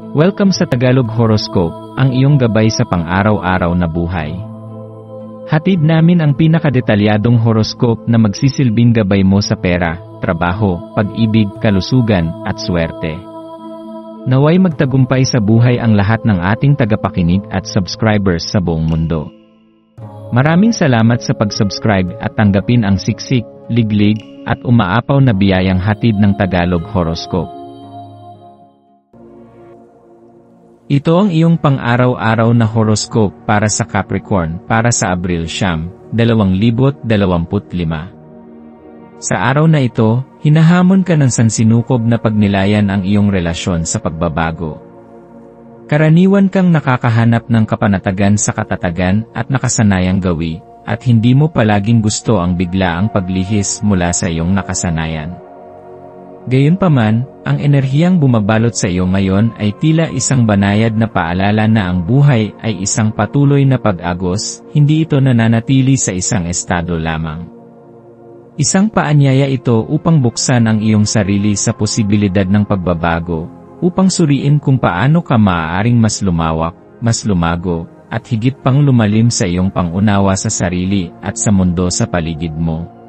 Welcome sa Tagalog Horoscope, ang iyong gabay sa pang-araw-araw na buhay. Hatid namin ang pinakadetalyadong horoscope na magsisilbing gabay mo sa pera, trabaho, pag-ibig, kalusugan, at swerte. Naway magtagumpay sa buhay ang lahat ng ating tagapakinig at subscribers sa buong mundo. Maraming salamat sa pag-subscribe at tanggapin ang siksik, liglig, at umaapaw na biyayang hatid ng Tagalog Horoscope. Ito ang iyong pang-araw-araw na horoscope para sa Capricorn para sa Abril 2025. Sa araw na ito, hinahamon ka ng sansinukob na pagnilayan ang iyong relasyon sa pagbabago. Karaniwan kang nakakahanap ng kapanatagan sa katatagan at nakasanayang gawi, at hindi mo palaging gusto ang biglaang paglihis mula sa iyong nakasanayan. Gayunpaman, ang enerhiyang bumabalot sa iyo ngayon ay tila isang banayad na paalala na ang buhay ay isang patuloy na pag-agos, hindi ito nananatili sa isang estado lamang. Isang paanyaya ito upang buksan ang iyong sarili sa posibilidad ng pagbabago, upang suriin kung paano ka maaaring mas lumawak, mas lumago, at higit pang lumalim sa iyong pangunawa sa sarili at sa mundo sa paligid mo.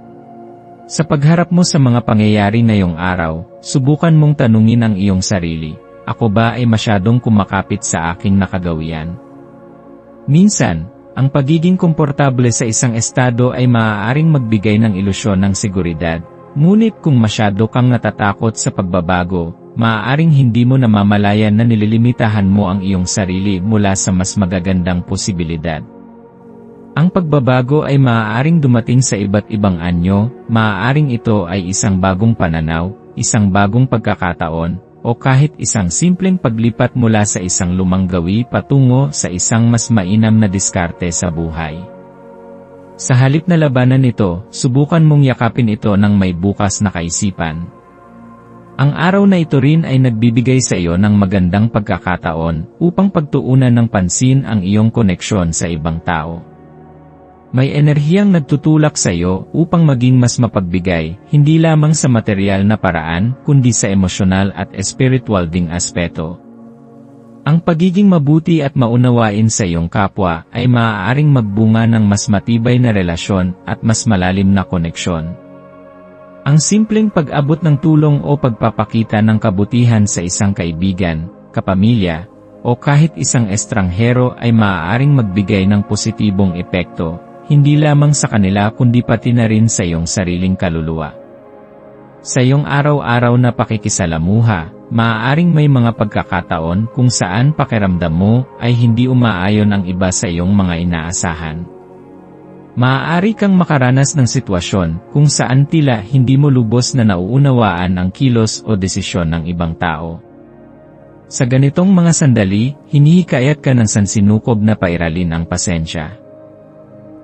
Sa pagharap mo sa mga pangyayari ngayong araw, subukan mong tanungin ang iyong sarili, ako ba ay masyadong kumakapit sa aking nakagawian? Minsan, ang pagiging komportable sa isang estado ay maaaring magbigay ng ilusyon ng seguridad, ngunit kung masyado kang natatakot sa pagbabago, maaaring hindi mo namamalayan na nililimitahan mo ang iyong sarili mula sa mas magagandang posibilidad. Ang pagbabago ay maaaring dumating sa iba't ibang anyo, maaaring ito ay isang bagong pananaw, isang bagong pagkakataon, o kahit isang simpleng paglipat mula sa isang lumang gawi patungo sa isang mas mainam na diskarte sa buhay. Sa halip na labanan ito, subukan mong yakapin ito ng may bukas na kaisipan. Ang araw na ito rin ay nagbibigay sa iyo ng magandang pagkakataon upang pagtuunan ng pansin ang iyong koneksyon sa ibang tao. May enerhiyang nagtutulak sa iyo upang maging mas mapagbigay, hindi lamang sa material na paraan, kundi sa emosyonal at espiritual ding aspeto. Ang pagiging mabuti at maunawain sa iyong kapwa ay maaaring magbunga ng mas matibay na relasyon at mas malalim na koneksyon. Ang simpleng pag-abot ng tulong o pagpapakita ng kabutihan sa isang kaibigan, kapamilya, o kahit isang estranghero ay maaaring magbigay ng positibong epekto, hindi lamang sa kanila kundi pati na rin sa iyong sariling kaluluwa. Sa iyong araw-araw na pakikisalamuha, maaaring may mga pagkakataon kung saan pakiramdam mo ay hindi umaayon ang iba sa iyong mga inaasahan. Maaari kang makaranas ng sitwasyon kung saan tila hindi mo lubos na nauunawaan ang kilos o desisyon ng ibang tao. Sa ganitong mga sandali, hinihikayat ka ng sansinukob na pairalin ang pasensya.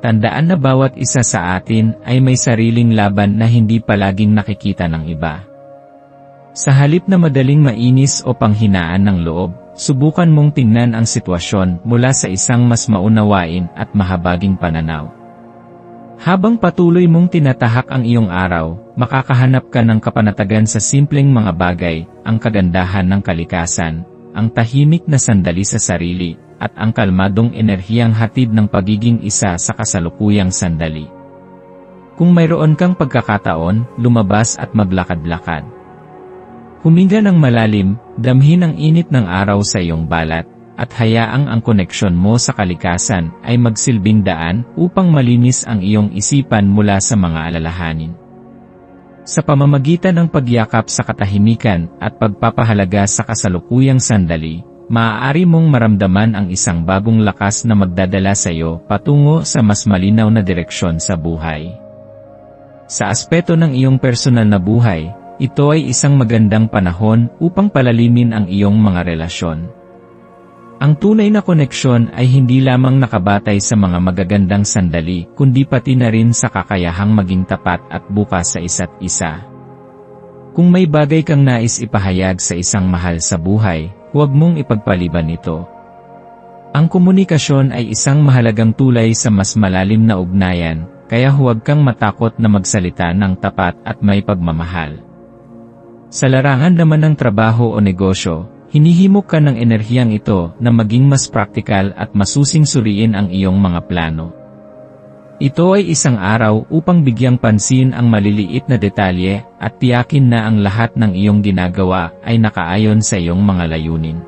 Tandaan na bawat isa sa atin ay may sariling laban na hindi palaging nakikita ng iba. Sa halip na madaling mainis o panghinaan ng loob, subukan mong tingnan ang sitwasyon mula sa isang mas maunawain at mahabaging pananaw. Habang patuloy mong tinatahak ang iyong araw, makakahanap ka ng kapanatagan sa simpleng mga bagay, ang kagandahan ng kalikasan, ang tahimik na sandali sa sarili, at ang kalmadong enerhiyang hatid ng pagiging isa sa kasalukuyang sandali. Kung mayroon kang pagkakataon, lumabas at maglakad-lakad. Huminga ng malalim, damhin ang init ng araw sa iyong balat, at hayaang ang koneksyon mo sa kalikasan ay magsilbing daan upang malinis ang iyong isipan mula sa mga alalahanin. Sa pamamagitan ng pagyakap sa katahimikan at pagpapahalaga sa kasalukuyang sandali, maaari mong maramdaman ang isang bagong lakas na magdadala sa iyo patungo sa mas malinaw na direksyon sa buhay. Sa aspeto ng iyong personal na buhay, ito ay isang magandang panahon upang palalimin ang iyong mga relasyon. Ang tunay na koneksyon ay hindi lamang nakabatay sa mga magagandang sandali, kundi pati na rin sa kakayahang maging tapat at bukas sa isa't isa. Kung may bagay kang nais ipahayag sa isang mahal sa buhay, huwag mong ipagpaliban ito. Ang komunikasyon ay isang mahalagang tulay sa mas malalim na ugnayan, kaya huwag kang matakot na magsalita ng tapat at may pagmamahal. Sa larangan naman ng trabaho o negosyo, Hinihimok ka ng enerhiyang ito na maging mas praktikal at masusing suriin ang iyong mga plano. Ito ay isang araw upang bigyang pansin ang maliliit na detalye at tiyakin na ang lahat ng iyong ginagawa ay nakaayon sa iyong mga layunin.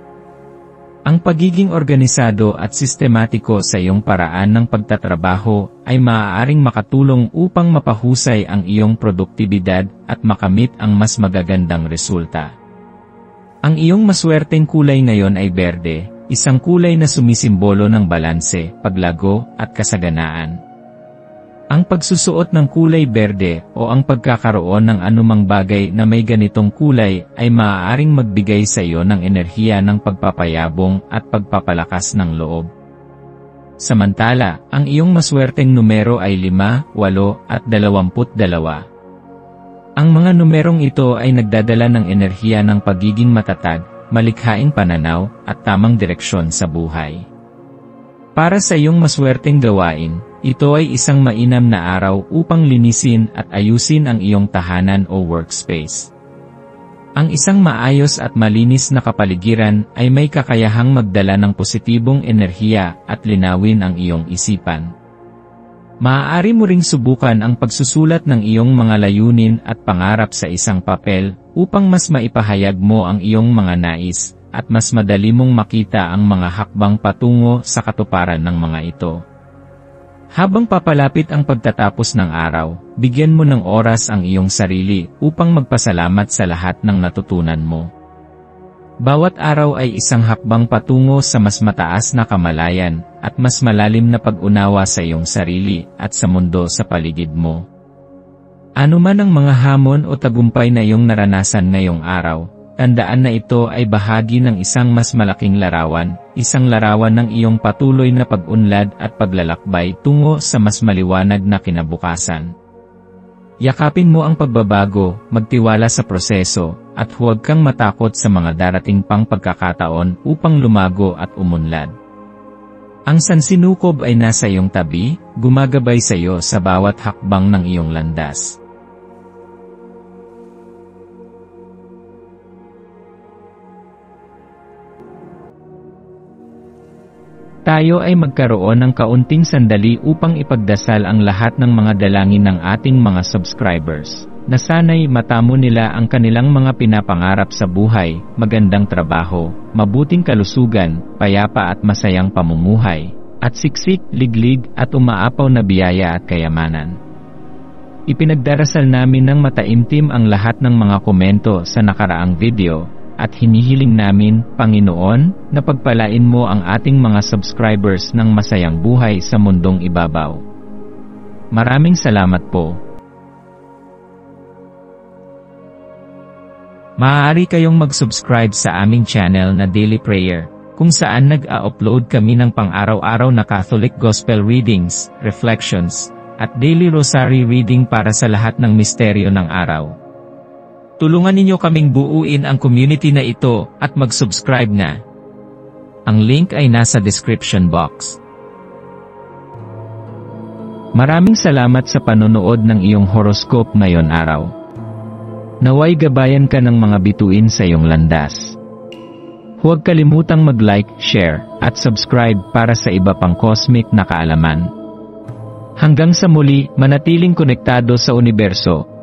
Ang pagiging organisado at sistematiko sa iyong paraan ng pagtatrabaho ay maaaring makatulong upang mapahusay ang iyong produktibidad at makamit ang mas magagandang resulta. Ang iyong maswerteng kulay ngayon ay berde, isang kulay na sumisimbolo ng balanse, paglago, at kasaganaan. Ang pagsusuot ng kulay berde o ang pagkakaroon ng anumang bagay na may ganitong kulay ay maaaring magbigay sa iyo ng enerhiya ng pagpapayabong at pagpapalakas ng loob. Samantala, ang iyong maswerteng numero ay 5, 8 at 22. Ang mga numerong ito ay nagdadala ng enerhiya ng pagiging matatag, malikhaing pananaw, at tamang direksyon sa buhay. Para sa iyong maswerteng gawain, ito ay isang mainam na araw upang linisin at ayusin ang iyong tahanan o workspace. Ang isang maayos at malinis na kapaligiran ay may kakayahang magdala ng positibong enerhiya at linawin ang iyong isipan. Maaari mo ring subukan ang pagsusulat ng iyong mga layunin at pangarap sa isang papel upang mas maipahayag mo ang iyong mga nais at mas madali mong makita ang mga hakbang patungo sa katuparan ng mga ito. Habang papalapit ang pagtatapos ng araw, bigyan mo ng oras ang iyong sarili upang magpasalamat sa lahat ng natutunan mo. Bawat araw ay isang hakbang patungo sa mas mataas na kamalayan at mas malalim na pag-unawa sa iyong sarili at sa mundo sa paligid mo. Ano man ang mga hamon o tagumpay na iyong naranasan ngayong araw, tandaan na ito ay bahagi ng isang mas malaking larawan, isang larawan ng iyong patuloy na pag-unlad at paglalakbay tungo sa mas maliwanag na kinabukasan. Yakapin mo ang pagbabago, magtiwala sa proseso, at huwag kang matakot sa mga darating pang pagkakataon upang lumago at umunlad. Ang sansinukob ay nasa iyong tabi, gumagabay sa iyo sa bawat hakbang ng iyong landas. Tayo ay magkaroon ng kaunting sandali upang ipagdasal ang lahat ng mga dalangin ng ating mga subscribers, na sana'y matamo nila ang kanilang mga pinapangarap sa buhay, magandang trabaho, mabuting kalusugan, payapa at masayang pamumuhay, at siksik, liglig at umaapaw na biyaya at kayamanan. Ipinagdarasal namin ng mataimtim ang lahat ng mga komento sa nakaraang video, at hinihiling namin, Panginoon, na pagpalain mo ang ating mga subscribers ng masayang buhay sa mundong ibabaw. Maraming salamat po. Maaari kayong mag-subscribe sa aming channel na Daily Prayer, kung saan nag-a-upload kami ng pang-araw-araw na Catholic Gospel readings, reflections, at daily rosary reading para sa lahat ng misteryo ng araw. Tulungan ninyo kaming buuin ang community na ito at mag-subscribe na. Ang link ay nasa description box. Maraming salamat sa panonood ng iyong horoscope ngayon araw. Naway gabayan ka ng mga bituin sa iyong landas. Huwag kalimutang mag-like, share, at subscribe para sa iba pang cosmic na kaalaman. Hanggang sa muli, manatiling konektado sa universo,